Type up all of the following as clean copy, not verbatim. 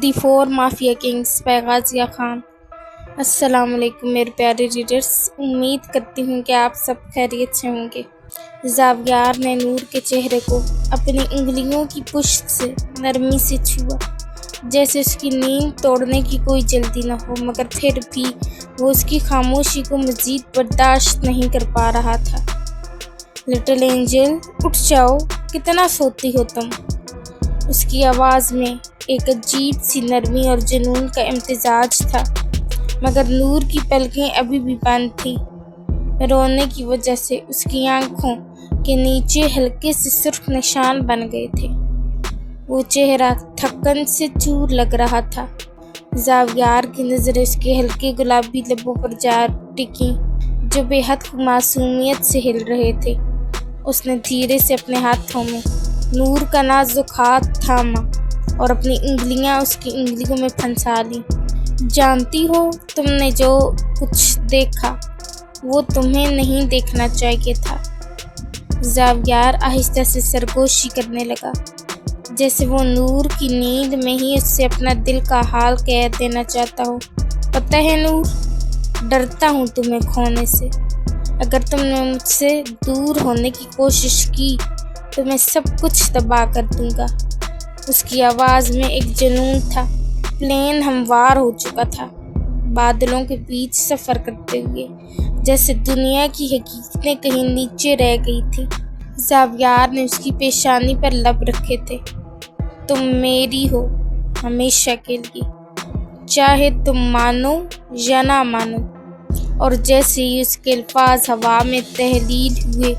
The four mafia kings by Ghazia Khan. السلام علیکم میرے پیارے ریڈرز، امید کرتی ہوں کہ آپ سب خیریت سے ہوں گے۔ زاویار نے نور کے چہرے کو اپنی انگلیوں کی پشت سے نرمی سے چھوا، جیسے اس کی نیند توڑنے کی کوئی جلدی نہ ہو، مگر پھر بھی وہ اس کی خاموشی کو مزید برداشت نہیں کر پا رہا تھا۔ لٹل اینجل، اٹھ جاؤ، کتنا سوتی ہو تم؟ اس کی آواز میں ایک عجیب سی نرمی اور جنون کا امتزاج تھا، مگر نور کی پلکیں ابھی بھی بند تھیں۔ رونے کی وجہ سے اس کی آنکھوں کے نیچے ہلکے سے سرخ نشان بن گئے تھے۔ وہ چہرہ تھکن سے چور لگ رہا تھا۔ زاویار کی نظریں اس کے ہلکے گلابی لبوں پر جا ٹکیں جو بے حد معصومیت سے ہل رہے تھے۔ اس نے دھیرے سے اپنے ہاتھوں میں نور کا نازک ہاتھ تھاما اور اپنی انگلیاں اس کی انگلیوں میں پھنسا لیں۔ جانتی ہو، تم نے جو کچھ دیکھا وہ تمہیں نہیں دیکھنا چاہیے تھا۔ زاویار آہستہ سے سرگوشی کرنے لگا، جیسے وہ نور کی نیند میں ہی اس سے اپنا دل کا حال کہہ دینا چاہتا ہو۔ پتہ ہے نور، ڈرتا ہوں تمہیں کھونے سے۔ اگر تم نے مجھ سے دور ہونے کی کوشش کی تو میں سب کچھ تباہ کر دوں گا۔ اس کی آواز میں ایک جنون تھا۔ پلین ہموار ہو چکا تھا، بادلوں کے بیچ سفر کرتے ہوئے، جیسے دنیا کی حقیقتیں کہیں نیچے رہ گئی تھی۔ زاویار نے اس کی پیشانی پر لب رکھے تھے۔ تم میری ہو ہمیشہ کے لیے، چاہے تم مانو یا نہ مانو۔ اور جیسے ہی اس کے الفاظ ہوا میں تحلیل ہوئے،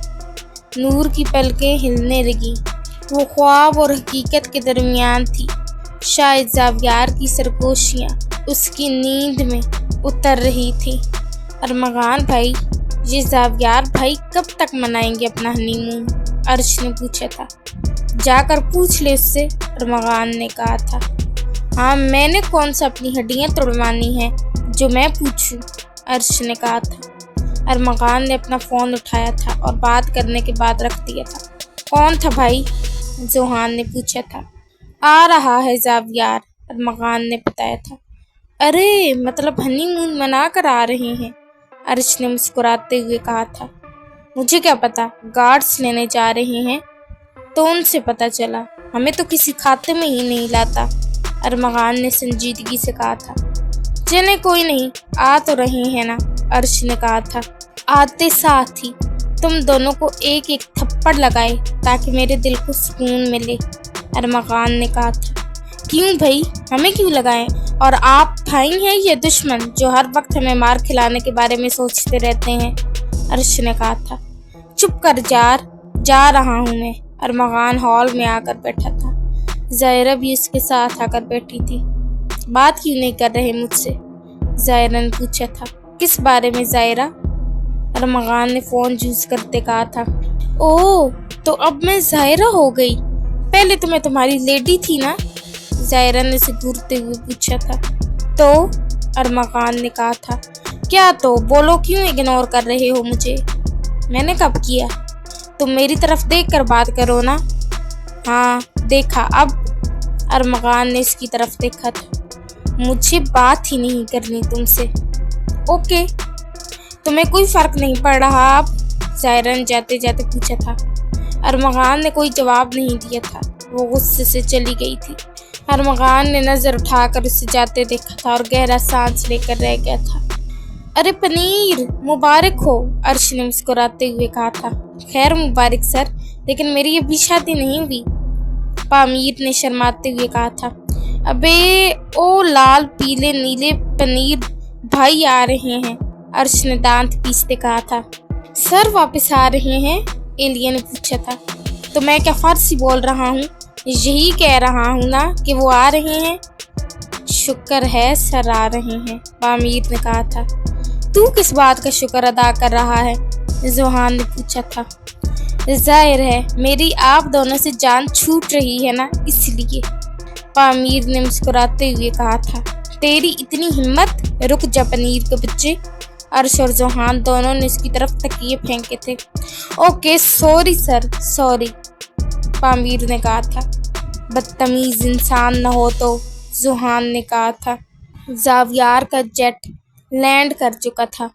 نور کی پلکیں ہلنے لگیں۔ وہ خواب اور حقیقت کے درمیان تھی۔ شاید زاویار کی سرگوشیاں اس کی نیند میں اتر رہی تھی۔ ارمغان بھائی، یہ زاویار بھائی کب تک منائیں گے اپنا ہنی مون؟ عرش نے پوچھا تھا۔ جا کر پوچھ لے اس سے، ارمغان نے کہا تھا۔ ہاں، میں نے کون سا اپنی ہڈیاں توڑوانی ہیں جو میں پوچھوں؟ عرش نے کہا تھا۔ ارمغان نے اپنا فون اٹھایا تھا اور بات کرنے کے بعد رکھ دیا تھا۔ کون تھا بھائی؟ زوہان نے پوچھا تھا۔ آ رہا ہے زاویار، ارمغان نے بتایا تھا۔ ارے مطلب ہنی مون منا کر آ رہے ہیں، عرش نے مسکراتے ہوئے کہا تھا۔ مجھے کیا پتا، گارڈز لینے جا رہے ہیں تو ان سے پتا چلا، ہمیں تو کسی کھاتے میں ہی نہیں لاتا، ارمغان نے سنجیدگی سے کہا تھا۔ چلے کوئی نہیں، آ تو رہے ہیں نا، عرش نے کہا تھا۔ آتے ساتھ ہی تم دونوں کو ایک ایک تھپڑ لگائے تاکہ میرے دل کو سکون ملے، ارمغان نے کہا تھا۔ کیوں بھائی، ہمیں کیوں لگائیں؟ اور آپ بھائی ہیں یا دشمن جو ہر وقت ہمیں مار کھلانے کے بارے میں سوچتے رہتے ہیں، عرش نے کہا تھا۔ چپ کر جا رہا ہوں میں، ارمغان ہال میں آ کر بیٹھا تھا۔ زائرہ بھی اس کے ساتھ آ کر بیٹھی تھی۔ بات کیوں نہیں کر رہے مجھ سے؟ زائرہ نے پوچھا تھا۔ کس بارے میں زائرہ؟ ارمغان نے فون یوز کرتے کہا تھا۔ اوہ، تو اب میں زائرہ ہو گئی، پہلے تو میں تمہاری لیڈی تھی نا، زائرہ نے اسے گھورتے ہوئے پوچھا تھا۔ تو ارمغان نے کہا تھا۔ کیا تو؟ بولو، کیوں اگنور کر رہے ہو مجھے؟ میں نے کب کیا؟ تم میری طرف دیکھ کر بات کرو نا۔ ہاں دیکھا، اب؟ ارمغان نے اس کی طرف دیکھا تھا۔ مجھے بات ہی نہیں کرنی تم سے۔ اوکے، تمہیں کوئی فرق نہیں پڑ رہا اب؟ زائرہ نے جاتے جاتے پوچھا تھا۔ ارمغان نے کوئی جواب نہیں دیا تھا، وہ غصے سے چلی گئی تھی۔ ارمغان نے نظر اٹھا کر اسے جاتے دیکھا تھا اور گہرا سانس لے کر رہ گیا تھا۔ ارے پنیر، مبارک ہو، عرش نے مسکراتے ہوئے کہا تھا۔ خیر مبارک سر، لیکن میری ابھی شادی نہیں ہوئی، پامیر نے شرماتے ہوئے کہا تھا۔ ابے او لال پیلے نیلے پنیر بھائی آ رہے ہیں، عرش نے دانت پیستے کہا تھا۔ سر واپس آ رہے ہیں؟ ایلیا نے پوچھا تھا۔ تو میں کیا فارسی بول رہا ہوں؟ یہی کہہ رہا ہوں نا کہ وہ آ رہے ہیں۔ شکر ہے سر آ رہے ہیں، پامیر نے کہا تھا۔ تو کس بات کا شکر ادا کر رہا ہے؟ زوہان نے پوچھا تھا۔ ظاہر ہے میری آپ دونوں سے جان چھوٹ رہی ہے نا، اس لیے، پامیر نے مسکراتے ہوئے کہا تھا۔ تیری اتنی ہمت، رک جا پنیر کے بچے، عرش اور زوہان دونوں نے اس کی طرف تکیے پھینکے تھے۔ اوکے سوری سر، سوری، پامیر نے کہا تھا۔ بدتمیز انسان نہ ہو تو ज़ुहान ने कहा था। ज़ावियार का जेट लैंड कर चुका था।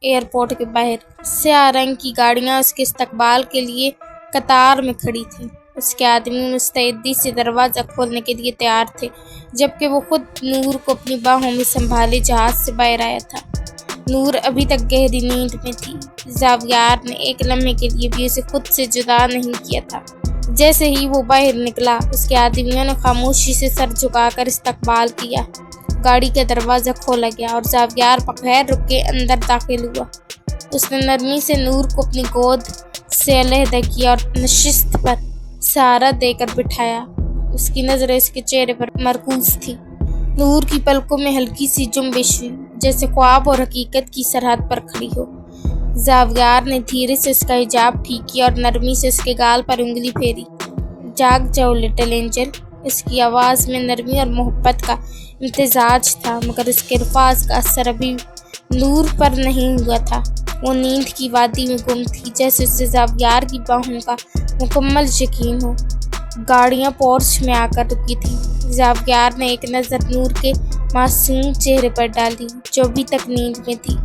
एयरपोर्ट के बाहर स्याह रंग की गाड़ियां उसके इस्तकबाल के लिए कतार में खड़ी थीं। उसके आदमी मुस्तैदी से दरवाज़ा खोलने के लिए तैयार थे, जबकि वो खुद नूर को अपनी बाहों में संभाले जहाज से बाहर आया था। नूर अभी तक गहरी नींद में थी। ज़ावियार ने एक लम्हे के लिए भी उसे खुद से जुदा नहीं किया था। जैसे ही वो बाहर निकला, उसके आदमियों ने खामोशी से सर झुकाकर इस्तकबाल किया। गाड़ी का दरवाज़ा खोला गया और ज़ावियार बगैर रुके अंदर दाखिल हुआ। उसने नरमी से नूर को अपनी गोद से अलहदा किया और नशिस्त पर सहारा देकर बिठाया। उसकी नज़रें उसके चेहरे पर मरकूज थी। नूर की पलकों में हल्की सी जुम्बिश हुई, जैसे ख्वाब और हकीकत की सरहद पर खड़ी हो। ज़ावियार ने धीरे से उसका हिजाब ठीक किया और नरमी से उसके गाल पर उंगली फेरी। जाग जाओ लिटिल एंजल। उसकी आवाज़ में नरमी और मोहब्बत का इम्तिजाज था, मगर उसके अल्फाज का असर अभी नूर पर नहीं हुआ था। वो नींद की वादी में गुम थी, जैसे उसे ज़ावियार की बाहों का मुकम्मल यकीन हो। गाड़ियाँ पोर्च में आकर रुकी थी। ज़ावियार ने एक नज़र नूर के मासूम चेहरे पर डाली, जो अभी तक नींद में थी।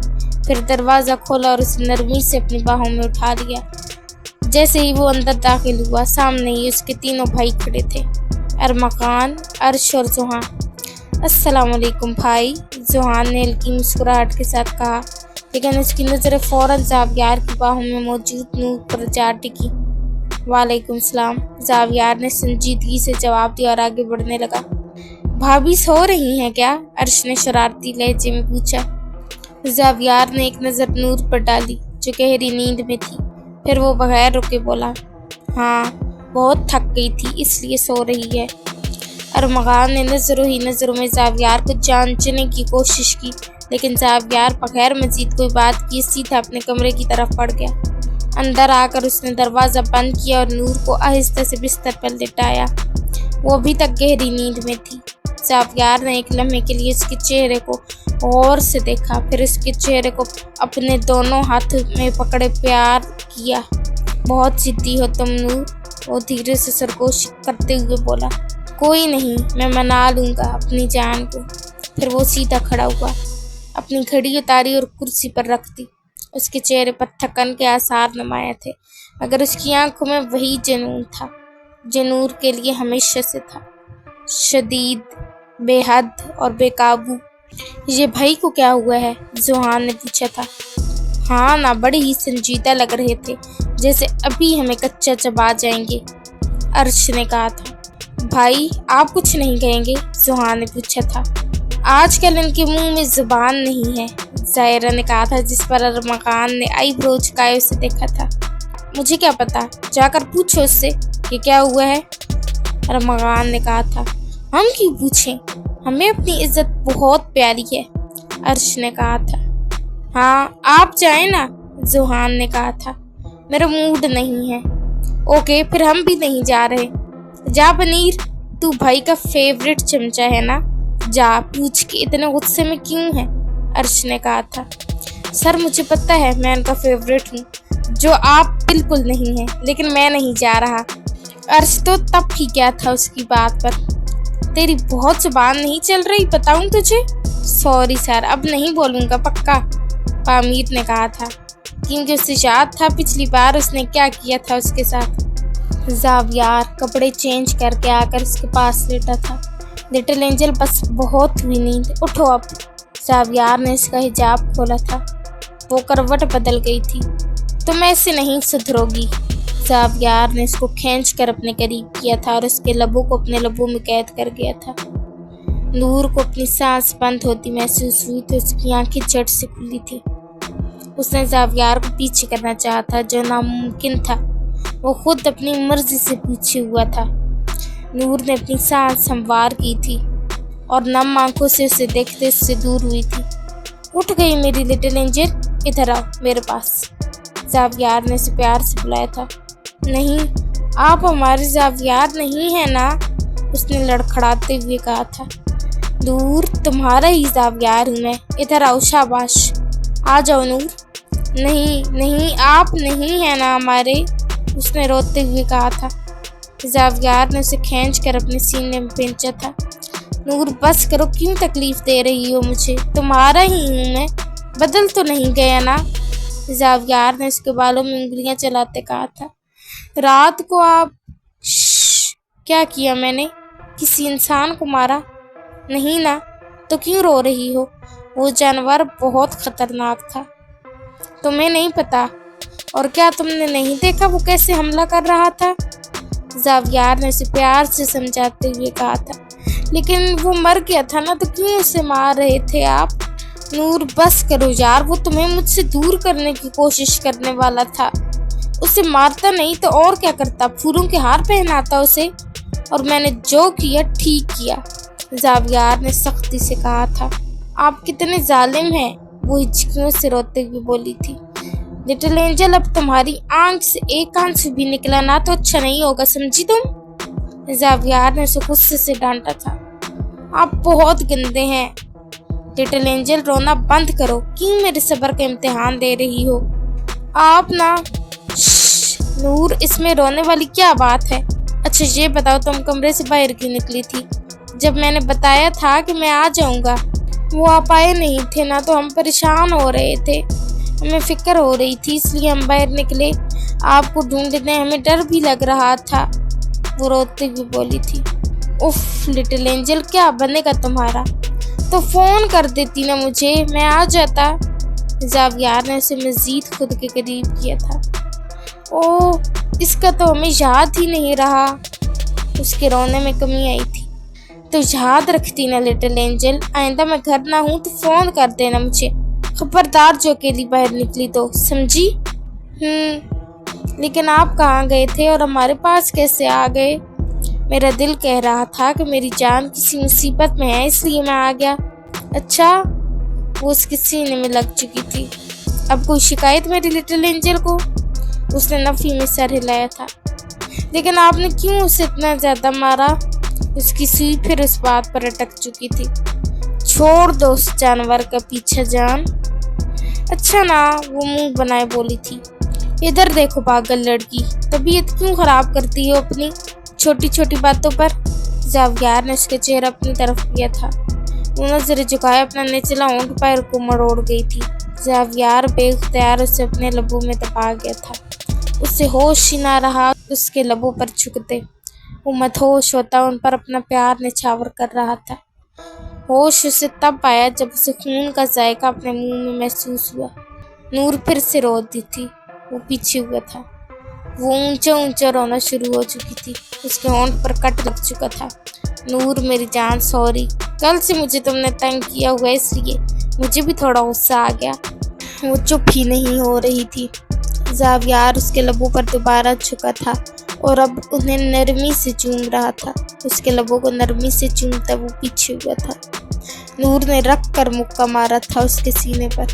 फिर दरवाज़ा खोला और उसे नरमी से अपनी बाहों में उठा लिया। जैसे ही वो अंदर दाखिल हुआ, सामने ही उसके तीनों भाई खड़े थे, अरमगान, अर्श और ज़ुहान। अस्सलाम वालेकुम भाई, ज़ुहान ने हल्की मुस्कुराहट के साथ कहा, लेकिन उसकी नज़रें फ़ौरन ज़ावियार की बाहों में मौजूद नूर पर जा टिकी। वालेकुम सलाम, ज़ावियार ने संजीदगी से जवाब दिया और आगे बढ़ने लगा। भाभी सो रही हैं क्या? अर्श ने शरारती लहजे में पूछा। ज़ावियार ने एक नज़र नूर पर डाली, जो गहरी नींद में थी। फिर वो बगैर रुके बोला, हाँ, बहुत थक गई थी इसलिए सो रही है। अरमगान ने नज़रों ही नज़रों में ज़ावियार को जांचने की कोशिश की, लेकिन ज़ावियार बगैर मजीद कोई बात किए सीधा अपने कमरे की तरफ बढ़ गया। अंदर आकर उसने दरवाज़ा बंद किया और नूर को आहिस्ता से बिस्तर पर लिटाया। वो अभी तक गहरी नींद में थी। ज़ावियार ने एक लम्हे के लिए उसके चेहरे को गौर से देखा, फिर उसके चेहरे को अपने दोनों हाथों में पकड़े प्यार किया। बहुत जिद्दी हो तुम नूर, वो धीरे से सरगोशी करते हुए बोला। कोई नहीं, मैं मना लूँगा अपनी जान को। फिर वो सीधा खड़ा हुआ, अपनी घड़ी उतारी और कुर्सी पर रख दी। उसके चेहरे पर थकन के आसार नुमाया थे, मगर उसकी आंखों में वही जुनून था जो नूर के लिए हमेशा से था, शदीद, बेहद और बेकाबू। ये भाई को क्या हुआ है? ज़ुहान ने पूछा था। हाँ ना, बड़े ही संजीदा लग रहे थे, जैसे अभी हमें कच्चा चबा जाएंगे, अर्श ने कहा था। भाई आप कुछ नहीं कहेंगे? ज़ुहान ने पूछा था। आजकल इनके मुंह में ज़ुबान नहीं है, ज़ाहिरा ने कहा था, जिस पर अरमगान ने आईब्रो झुकाए उसे देखा था। मुझे क्या पता, जाकर पूछो उससे कि क्या हुआ है, अरमगान ने कहा था। हम क्यों पूछें, हमें अपनी इज्जत बहुत प्यारी है, अर्श ने कहा था। हाँ आप जाएं ना, ज़ुहान ने कहा था। मेरा मूड नहीं है। ओके, फिर हम भी नहीं जा रहे। जा पनीर, तू भाई का फेवरेट चमचा है ना, जा पूछ के इतने गुस्से में क्यों है, अर्श ने कहा था। सर मुझे पता है मैं उनका फेवरेट हूँ, जो आप बिल्कुल नहीं हैं, लेकिन मैं नहीं जा रहा। अर्श तो तब ही क्या था उसकी बात पर। तेरी बहुत जुबान नहीं चल रही, बताऊँ तुझे? सॉरी सर, अब नहीं बोलूँगा पक्का, पामीर ने कहा था, क्योंकि उसे याद था पिछली बार उसने क्या किया था उसके साथ। ज़ावियार कपड़े चेंज करके आकर उसके पास लेटा था। लिटिल एंजल बस बहुत हुई नींद, उठो अब। ज़ावियार ने उसका हिजाब खोला था। वो करवट बदल गई थी। तुम ऐसे नहीं सुधरोगी। ज़ावियार ने उसको खींच कर अपने करीब किया था और उसके लबों को अपने लबों में कैद कर गया था। नूर को अपनी सांस बंद होती महसूस हुई तो उसकी आंखें झट से खुली थी। उसने ज़ावियार को पीछे करना चाहा था, जो नामुमकिन था। वो खुद अपनी मर्जी से पीछे हुआ था। नूर ने अपनी सांस संवार की थी और नम आंखों से उसे देखते उससे दूर हुई थी। उठ गई मेरी लिटिल एंजल, इधर आओ मेरे पास, ज़ावियार ने उसे प्यार से बुलाया था। नहीं, आप हमारे ज़ावियार नहीं है ना, उसने लड़खड़ाते हुए कहा था। नूर, तुम्हारा ही ज़ावियार हूँ मैं, इधर आओ, शाबाश, आ जाओ नूर। नहीं नहीं, आप नहीं है ना हमारे, उसने रोते हुए कहा था। ज़ावियार ने उसे खींच कर अपने सीने में खींचा था। نور بس کرو، کیوں تکلیف دے رہی ہو مجھے؟ تمہارا ہی ہوں میں، بدل تو نہیں گیا نا؟ زاویار نے اس کے بالوں میں انگلیاں چلاتے کہا تھا۔ رات کو آپ کیا کیا میں نے؟ کسی انسان کو مارا نہیں نا؟ تو کیوں رو رہی ہو؟ وہ جانور بہت خطرناک تھا، تمہیں نہیں پتا؟ اور کیا تم نے نہیں دیکھا وہ کیسے حملہ کر رہا تھا؟ زاویار نے اسے پیار سے سمجھاتے ہوئے کہا تھا۔ لیکن وہ مر گیا تھا نا، تو کیوں اسے مار رہے تھے آپ؟ نور بس کرو یار، وہ تمہیں مجھ سے دور کرنے کی کوشش کرنے والا تھا۔ اسے مارتا نہیں تو اور کیا کرتا؟ پھولوں کے ہار پہناتا اسے، اور میں نے جو کیا ٹھیک کیا، زاویار نے سختی سے کہا تھا۔ آپ کتنے ظالم ہیں، وہ ہچکیوں سے روتے ہوئے بولی تھی۔ لٹل اینجل، اب تمہاری آنکھ سے ایک آنسو بھی نکلا نا تو اچھا نہیں ہوگا، سمجھی تم؟ زاویار نے اسے غصے سے ڈانٹا تھا۔ آپ بہت گندے ہیں لٹل اینجل، رونا بند کرو، کیوں میرے صبر کا امتحان دے رہی ہو آپ نا؟ نور، اس میں رونے والی کیا بات ہے؟ اچھا یہ بتاؤ، تم کمرے سے باہر کیوں نکلی تھی جب میں نے بتایا تھا کہ میں آ جاؤں گا؟ وہ آپ آئے نہیں تھے نا، تو ہم پریشان ہو رہے تھے، ہمیں فکر ہو رہی تھی، اس لیے ہم باہر نکلے، آپ کو ڈھونڈنے، ہمیں ڈر بھی لگ رہا تھا، وہ روتے ہوئے بولی تھی۔ اف لٹل اینجل، کیا بنے گا تمہارا؟ تو فون کر دیتی نا مجھے، میں آ جاتا۔ زاویار نے اسے مزید خود کے قریب کیا تھا۔ اوہ، اس کا تو ہمیں یاد ہی نہیں رہا، اس کے رونے میں کمی آئی تھی۔ تو یاد رکھتی نا لٹل اینجل، آئندہ میں گھر نہ ہوں تو فون کر دینا مجھے، خبردار جو اکیلی باہر نکلی تو، سمجھی؟ لیکن آپ کہاں گئے تھے اور ہمارے پاس کیسے آ گئے؟ میرا دل کہہ رہا تھا کہ میری جان کسی مصیبت میں ہے، اس لیے میں آ گیا۔ اچھا، وہ اس کے سینے میں لگ چکی تھی۔ اب کوئی شکایت میری لٹل اینجل کو؟ اس نے نفی میں سر ہلایا تھا۔ لیکن آپ نے کیوں اسے اتنا زیادہ مارا؟ اس کی سوئی پھر اس بات پر اٹک چکی تھی۔ چھوڑ دو اس جانور کا پیچھا جان۔ اچھا نا، وہ منہ بنائے بولی تھی۔ ادھر دیکھو پاگل لڑکی، طبیعت کیوں خراب کرتی ہو اپنی چھوٹی چھوٹی باتوں پر؟ زاویار نے اس کے چہرہ اپنی طرف کیا تھا۔ وہ نظر جھکائے اپنا نچلا ہونٹ پیر کو مروڑ گئی تھی۔ زاویار بے اختیار اسے اپنے لبوں میں دبا گیا تھا۔ اسے ہوش ہی نہ رہا اس کے لبوں پر چھکتے، وہ مدہوش ہوتا ان پر اپنا پیار نچھاور کر رہا تھا۔ ہوش اسے تب آیا جب اسے خون کا ذائقہ اپنے منہ میں محسوس ہوا۔ نور پھر سے روتی تھی، وہ پیچھے ہوا تھا، وہ اونچا اونچا رونا شروع ہو چکی تھی، اس کے ہونٹ پر کٹ لگ چکا تھا۔ نور میری جان، سوری، کل سے مجھے تم نے تنگ کیا ہوا، اس لیے مجھے بھی تھوڑا غصہ آ گیا۔ وہ چپ ہی نہیں ہو رہی تھی۔ زاویار اس کے لبوں پر دوبارہ جھکا تھا اور اب انہیں نرمی سے چوم رہا تھا۔ اس کے لبوں کو نرمی سے چومتا وہ پیچھے ہوا تھا۔ نور نے رکھ کر مکہ مارا تھا اس کے سینے پر۔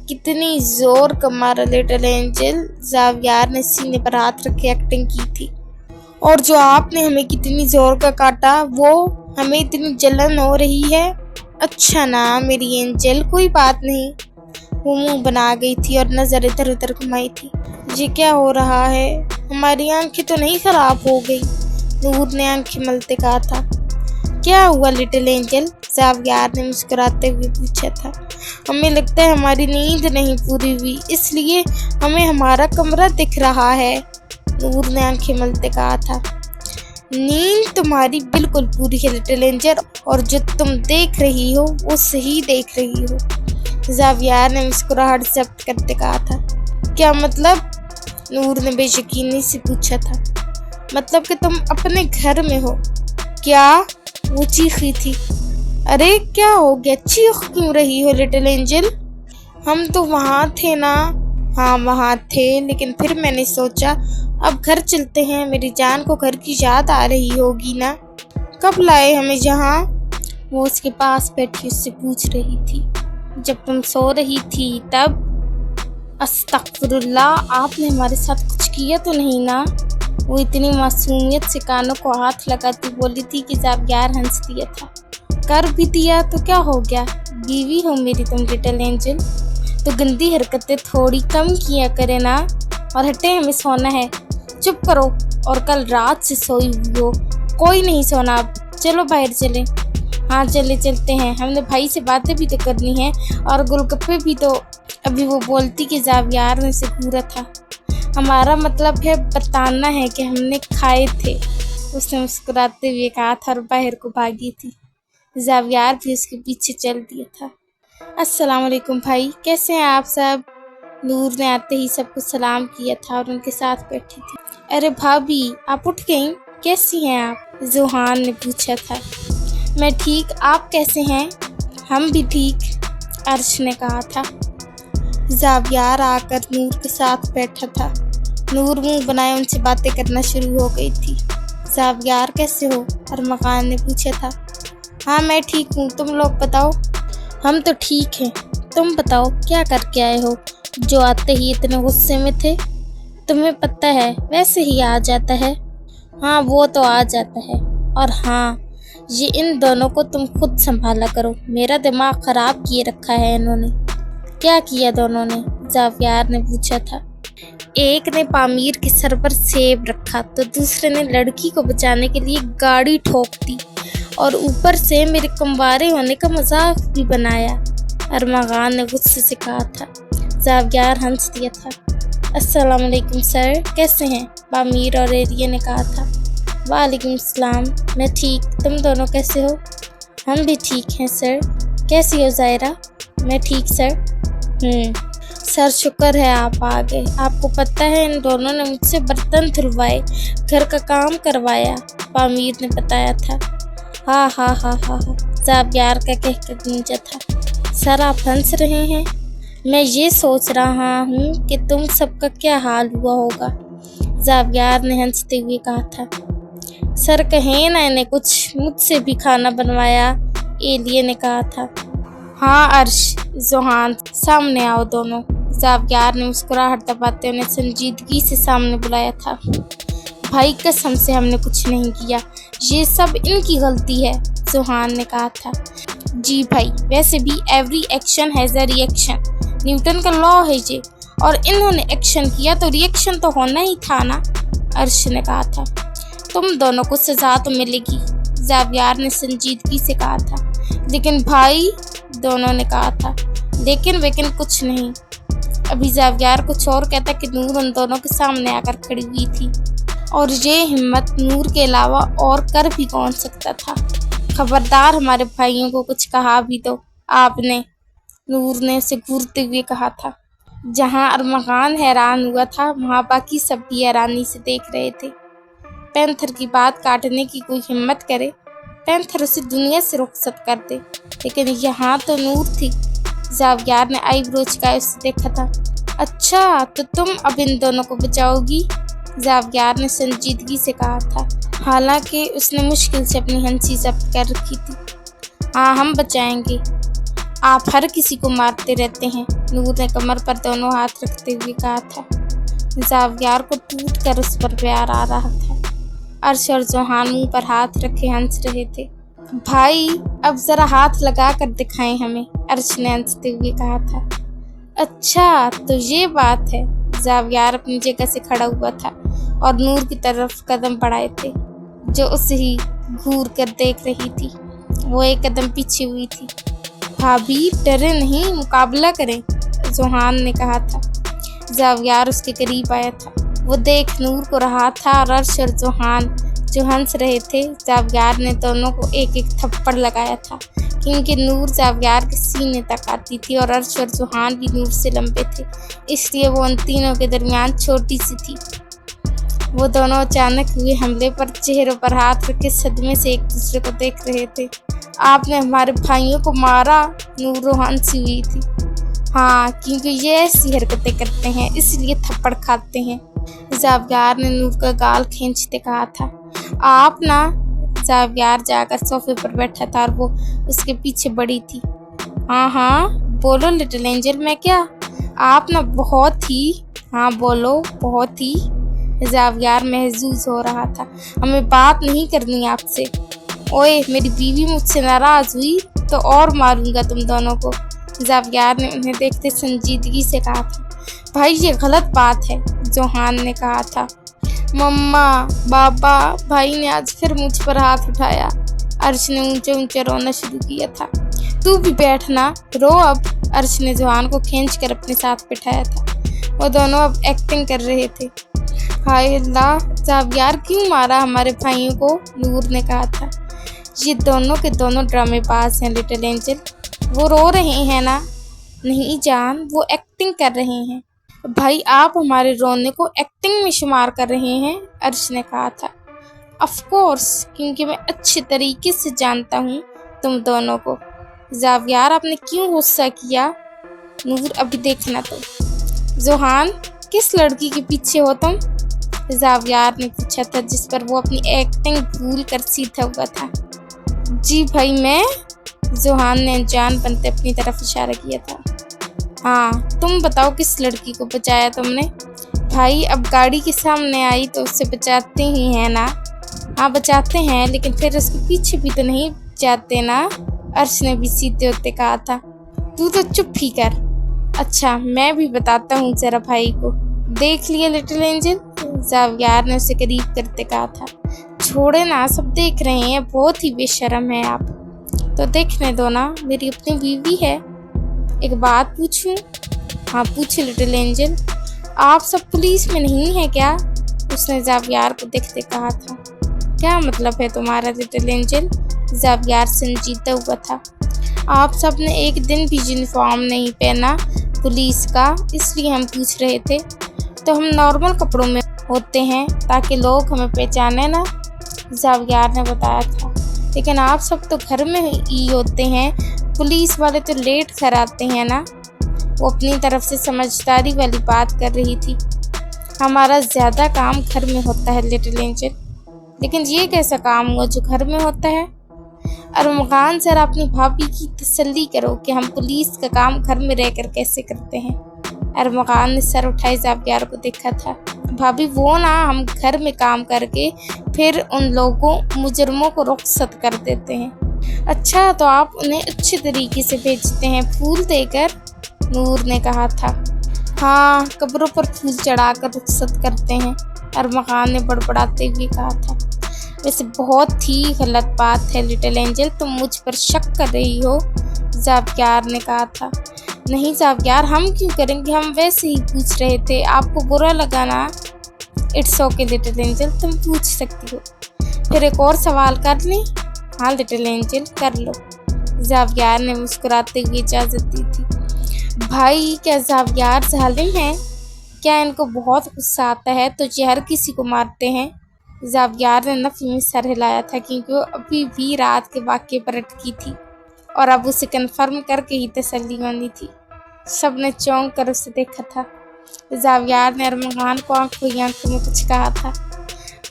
کتنی زور کا مارا لٹل اینجل، زاویار نے سینے پر ہاتھ رکھے ایکٹنگ کی تھی۔ اور جو آپ نے ہمیں کتنی زور کا کاٹا، وہ ہمیں اتنی جلن ہو رہی ہے۔ اچھا نا میری اینجل، کوئی بات نہیں۔ وہ منہ بنا گئی تھی اور نظر ادھر ادھر گھمائی تھی۔ یہ کیا ہو رہا ہے؟ ہماری آنکھیں تو نہیں خراب ہو گئی؟ نور نے آنکھیں ملتے کہا تھا۔ کیا ہوا لٹل اینجل؟ زاویار نے مسکراتے ہوئے پوچھا تھا۔ ہمیں لگتا ہے ہماری نیند نہیں پوری ہوئی، اس لیے ہمیں ہمارا کمرہ دکھ رہا ہے، نور نے آنکھیں ملتے کہا تھا۔ نیند تمہاری بالکل پوری ہے لٹل اینجل، اور جو تم دیکھ رہی ہو وہ صحیح دیکھ رہی ہو، زاویار نے مسکراہٹ ضبط کرتے کہا تھا۔ کیا مطلب؟ نور نے بے یقینی سے پوچھا تھا۔ مطلب کہ تم اپنے گھر میں ہو۔ کیا؟ وہ چیخی تھی۔ ارے کیا ہو گیا، چیخ کیوں رہی ہو لٹل اینجل؟ ہم تو وہاں تھے نا۔ ہاں وہاں تھے، لیکن پھر میں نے سوچا اب گھر چلتے ہیں، میری جان کو گھر کی یاد آ رہی ہوگی نا۔ کب لائے ہمیں یہاں؟ وہ اس کے پاس بیٹھی اس سے پوچھ رہی تھی۔ جب تم سو رہی تھی تب۔ استغفر اللہ، آپ نے ہمارے ساتھ کچھ کیا تو نہیں نا؟ وہ اتنی معصومیت سے کانوں کو ہاتھ لگاتی بولی تھی کہ زاویار ہنس دیا تھا۔ کر بھی دیا تو کیا ہو گیا، بیوی ہو میری تم لٹل اینجل، تو گندی حرکتیں تھوڑی کم کیا کرے نا، اور ہٹے ہمیں سونا ہے۔ چپ کرو، اور کل رات سے سوئی ہوئی ہو، کوئی نہیں سونا اب، चलो बाहर चलें। हाँ चलते हैं, हमने भाई से बातें भी तो करनी है और गोलगप्पे भी तो। अभी वो बोलती कि ज़ावियार ने उसे घूरा था। हमारा मतलब है बताना है कि हमने खाए थे, उसने मुस्कुराते हुए कहा था और बाहर को भागी थी। ज़ावियार भी उसके पीछे चल दिया था। अस्सलाम वालेकुम भाई, कैसे हैं आप सब? नूर ने आते ही सबको सलाम किया था और उनके साथ बैठी थी। अरे भाभी, आप उठ गईं? कैसी हैं आप? ज़ोहान ने पूछा था। मैं ठीक, आप कैसे हैं? हम भी ठीक, अर्श ने कहा था। ज़ावियार आकर नूर के साथ बैठा था। नूर मुंह बनाए उनसे बातें करना शुरू हो गई थी। ज़ावियार कैसे हो? अरमगान ने पूछा था। हाँ मैं ठीक हूँ, तुम लोग बताओ? हम तो ठीक हैं, तुम बताओ क्या करके आए हो जो आते ही इतने गुस्से में थे? तुम्हें पता है वैसे ही आ जाता है। हाँ वो तो आ जाता है, और हाँ ये इन दोनों को तुम खुद संभाला करो, मेरा दिमाग ख़राब किए रखा है इन्होंने। क्या किया दोनों ने? ज़ावियार ने पूछा था। एक ने पामीर के सर पर सेब रखा तो दूसरे ने लड़की को बचाने के लिए गाड़ी ठोक दी और ऊपर से मेरे कमवारे होने का मजाक भी बनाया, अरमगान ने गुस्से से कहा था। ज़ावियार हंस दिया था। अस्सलाम वालेकुम सर, कैसे हैं? पामीर और एरिया ने कहा था। वालेकुम सलाम, मैं ठीक, तुम दोनों कैसे हो? हम भी ठीक हैं सर। कैसी हो ज़ायरा? मैं ठीक सर। सर शुक्र है आप आ गए। आपको पता है इन दोनों ने मुझसे बर्तन धुलवाए, घर का काम करवाया, पामीर ने बताया था। हाँ हाँ हाँ हाँ हाँ, ज़ावियार का कहकर गूंजा था। सर आप हंस रहे हैं? मैं ये सोच रहा हूँ कि तुम सबका क्या हाल हुआ होगा, ज़ावियार ने हंसते हुए कहा था। सर कहें ना इन्हें कुछ, मुझसे भी खाना बनवाया, एलिया ने कहा था। हाँ अर्श, ज़ोहान सामने आओ दोनों, ज़ावियार ने मुस्कुराहट दबाते उन्हें संजीदगी से सामने बुलाया था। भाई कसम से हमने कुछ नहीं किया, ये सब इनकी गलती है, ज़ोहान ने कहा था। जी भाई, वैसे भी every action has a reaction, Newton का लॉ है ये, और इन्होंने एक्शन किया तो रिएक्शन तो होना ही था ना, अर्श ने कहा था। तुम दोनों को सज़ा तो मिलेगी, ज़ावियार ने संजीदगी से कहा था। लेकिन भाई, दोनों ने कहा था। लेकिन कुछ नहीं। अभी ज़ावियार कुछ और कहता कि नूर उन दोनों के सामने आकर खड़ी हुई थी, और ये हिम्मत नूर के अलावा और कर भी कौन सकता था। खबरदार हमारे भाइयों को कुछ कहा भी तो आपने, नूर ने उसे घूरते हुए कहा था। जहाँ अरमगान हैरान हुआ था वहाँ बाकी सब भी हैरानी से देख रहे थे। पैंथर की बात काटने की कोई हिम्मत करे, पैंथर उसे दुनिया से रुखसत कर दे, लेकिन यहाँ तो नूर थी। ज़ावियार ने आईब्रो झुकाए उससे देखा था। अच्छा तो तुम अब इन दोनों को बचाओगी, ज़ावियार ने संजीदगी से कहा था, हालांकि उसने मुश्किल से अपनी हंसी जब्त कर रखी थी। हाँ हम बचाएंगे, आप हर किसी को मारते रहते हैं, नूर ने कमर पर दोनों हाथ रखते हुए कहा था। ज़ावियार को टूट कर उस पर प्यार आ रहा था। अर्श और ज़ोहान मुंह पर हाथ रखे हंस रहे थे। भाई अब जरा हाथ लगा कर दिखाएं हमें, अर्श ने हंसते हुए कहा था। अच्छा तो ये बात है, ज़ावियार अपनी जगह से खड़ा हुआ था और नूर की तरफ कदम बढ़ाए थे, जो उसे ही घूर कर देख रही थी। वो एक कदम पीछे हुई थी। भाभी डरे नहीं, मुकाबला करें, ज़ोहान ने कहा था। ज़ावियार उसके करीब आया था। वो देख नूर को रहा था और अर्श और ज़ोहान जो हंस रहे थे। ज़ावियार ने दोनों को एक एक थप्पड़ लगाया था, क्योंकि नूर ज़ावियार के सीने तक आती थी और अर्श और ज़ोहान भी नूर से लंबे थे, इसलिए वो उन तीनों के दरमियान छोटी सी थी। वो दोनों अचानक हुए हमले पर चेहरों पर हाथ रखे सदमे से एक दूसरे को देख रहे थे। आपने हमारे भाइयों को मारा, नूर हंसी हुई थी। हाँ क्योंकि ये ऐसी हरकतें करते हैं इसलिए थप्पड़ खाते हैं, ज़ावियार ने नूर का गाल खींचते कहा था। आप ना, ज़ावियार जाकर सोफे पर बैठा था और वो उसके पीछे बड़ी थी। हाँ हाँ बोलो लिटिल एंजल, मैं क्या? आप ना बहुत ही, हाँ बोलो बहुत ही, ज़ावियार महजूज हो रहा था। हमें बात नहीं करनी आपसे। ओए मेरी बीवी मुझसे नाराज़ हुई तो और मारूंगा तुम दोनों को, ज़ावियार ने उन्हें देखते संजीदगी से कहा था। भाई ये गलत बात है, ज़ोहान ने कहा था। मम्मा, बाबा, भाई ने आज फिर मुझ पर हाथ उठाया, अर्श ने ऊंचे ऊंचे रोना शुरू किया था। तू भी बैठना, रो अब। अर्श ने जोहान को खींच कर अपने साथ बिठाया था। वो दोनों अब एक्टिंग कर रहे थे। हाय अल्लाह, ज़ावियार क्यों मारा हमारे भाइयों को? नूर ने कहा था। ये दोनों के दोनों ड्रामेबाज हैं लिटिल एंजल। वो रो रहे हैं ना? नहीं जान, वो एक्टिंग कर रहे हैं। भाई आप हमारे रोने को एक्टिंग में शुमार कर रहे हैं? अर्श ने कहा था। ऑफ कोर्स, क्योंकि मैं अच्छे तरीके से जानता हूँ तुम दोनों को। ज़ावियार आपने क्यों गुस्सा किया? नूर अभी देखना तो। जोहान, किस लड़की के पीछे हो तुम? ज़ावियार ने पूछा था, जिस पर वो अपनी एक्टिंग भूल कर सीधा हुआ था। जी भाई मैं। जोहान ने अनजान बनते अपनी तरफ इशारा किया था। हाँ, तुम बताओ किस लड़की को बचाया तुमने? भाई अब गाड़ी के सामने आई तो उससे बचाते ही हैं ना? हाँ बचाते हैं, लेकिन फिर उसके पीछे भी तो नहीं जाते ना? अर्श ने भी सीधे होते कहा था। तू तो चुप ही कर। अच्छा मैं भी बताता हूँ जरा भाई को। देख लिए लिटिल एंजल? ज़ावियार ने उसे करीब करते कहा था। छोड़े ना, सब देख रहे हैं, बहुत ही बेशर्म है आप। तो देखने दो ना, मेरी अपनी बीवी है। एक बात पूछूं? हाँ पूछे लिटिल एंजल। आप सब पुलिस में नहीं है क्या? उसने ज़ावियार को देखते कहा था। क्या मतलब है तुम्हारा लिटिल एंजल? ज़ावियार संजीदा हुआ था। आप सब ने एक दिन भी यूनिफॉर्म नहीं पहना पुलिस का, इसलिए हम पूछ रहे थे। तो हम नॉर्मल कपड़ों में होते हैं ताकि लोग हमें पहचाने ना, ज़ावियार ने बताया था। लेकिन आप सब तो घर में ही होते हैं, पुलिस वाले तो लेट घर आते हैं ना। वो अपनी तरफ से समझदारी वाली बात कर रही थी। हमारा ज़्यादा काम घर में होता है लिटिल एंजल। लेकिन ये कैसा काम हुआ जो घर में होता है? अरमगान सर, अपनी भाभी की तसल्ली करो कि हम पुलिस का काम घर में रहकर कैसे करते हैं। अरमगान ने सर उठाए ज़ावियार को देखा था। भाभी वो ना, हम घर में काम करके फिर उन लोगों मुजरमों को रुखसत कर देते हैं। अच्छा तो आप उन्हें अच्छे तरीके से भेजते हैं, फूल देकर? नूर ने कहा था। हाँ, कब्रों पर फूल चढ़ाकर रुखसत करते हैं, अरमगान ने बड़बड़ाते हुए कहा था। वैसे बहुत ही गलत बात है लिटिल एंजल, तुम मुझ पर शक कर रही हो, ज़ावियार ने कहा था। नहीं ज़ावियार, हम क्यों करेंगे, हम वैसे ही पूछ रहे थे, आपको बुरा लगा ना? इट्स ओके लिटिल एंजल, तुम पूछ सकती हो। फिर एक और सवाल कर लें? हाँ लिटिल एंजल कर लो, ज़ावियार ने मुस्कुराते हुए इजाज़त दी थी। भाई क्या ज़ावियार जालिम हैं? क्या इनको बहुत गुस्सा आता है तो ये हर किसी को मारते हैं? ज़ावियार ने नफ़ी में सर हिलाया था, क्योंकि वो अभी भी रात के वाक़ये पर अटकी थी और अब उसे कन्फर्म करके ही तसल्ली होनी थी। सब ने चौंक कर उसे देखा था। ज़ावियार ने अरमगान को आंखों ही आंखों में कुछ कहा था।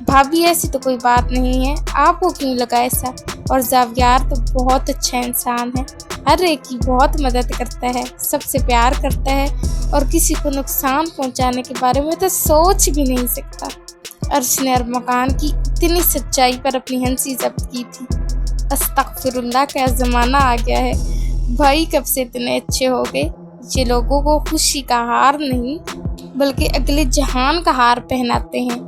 भाभी ऐसी तो कोई बात नहीं है, आपको क्यों लगा ऐसा? और ज़ावियार तो बहुत अच्छा इंसान है, हर एक की बहुत मदद करता है, सबसे प्यार करता है और किसी को नुकसान पहुंचाने के बारे में तो सोच भी नहीं सकता। अर्श ने अरमगान की इतनी सच्चाई पर अपनी हंसी जब्त की थी। अस्तगफिरुल्लाह, क्या ज़माना आ गया है। भाई कब से इतने अच्छे हो गए? ये लोगों को खुशी का हार नहीं बल्कि अगले जहान का हार पहनाते हैं।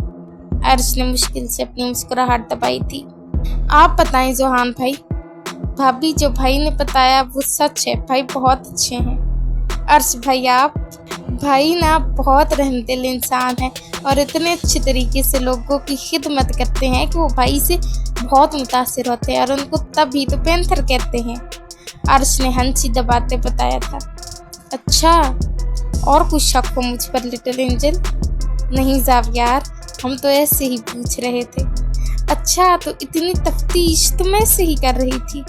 अर्श ने मुश्किल से अपनी मुस्कुराहट दबाई थी। आप बताएं जोहान भाई। भाभी जो भाई ने बताया वो सच है, भाई बहुत अच्छे हैं। अर्श भाई, आप भाई ना बहुत रहमदिल इंसान है और इतने अच्छे तरीके से लोगों की खिदमत करते हैं कि वो भाई से बहुत मुतासिर होते हैं और उनको तभी तो पैंथर कहते हैं, अर्श ने हंसी दबाते बताया था। अच्छा, और कुछ शक हो मुझ पर लिटिल एंजल? नहीं ज़ावियार, हम तो ऐसे ही पूछ रहे थे। अच्छा, तो इतनी तफ्तीश तुम ऐसे ही कर रही थी?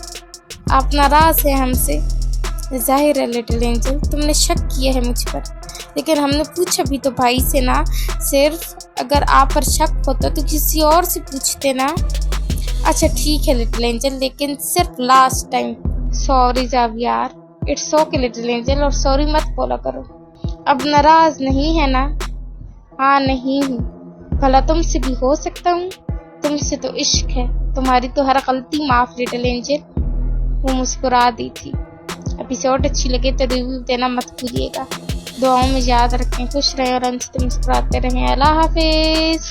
आप नाराज़ हैं हमसे? ज़ाहिर है लिटिल एंजल, तुमने शक किया है मुझ पर, लेकिन हमने पूछा भी तो भाई से ना। सिर्फ अगर आप पर शक होता तो किसी और से पूछते ना। अच्छा ठीक है लिटिल एंजल, लेकिन सिर्फ last time. Sorry Zaviyar. It's okay little angel, और सॉरी मत बोला करो। अब नाराज़ नहीं है ना? हाँ नहीं हूँ। भला तुमसे भी हो सकता हूँ? तुमसे तो इश्क है, तुम्हारी तो हर गलती माफ़ लिटिल एंजल। वो मुस्कुरा दी थी। एपिसोड अच्छी लगे तो रिव्यू देना मत भूलिएगा। दुआओं में याद रखें, खुश रहें और अंत तक मुस्कुराते रहें। अल्लाह हाफिज़।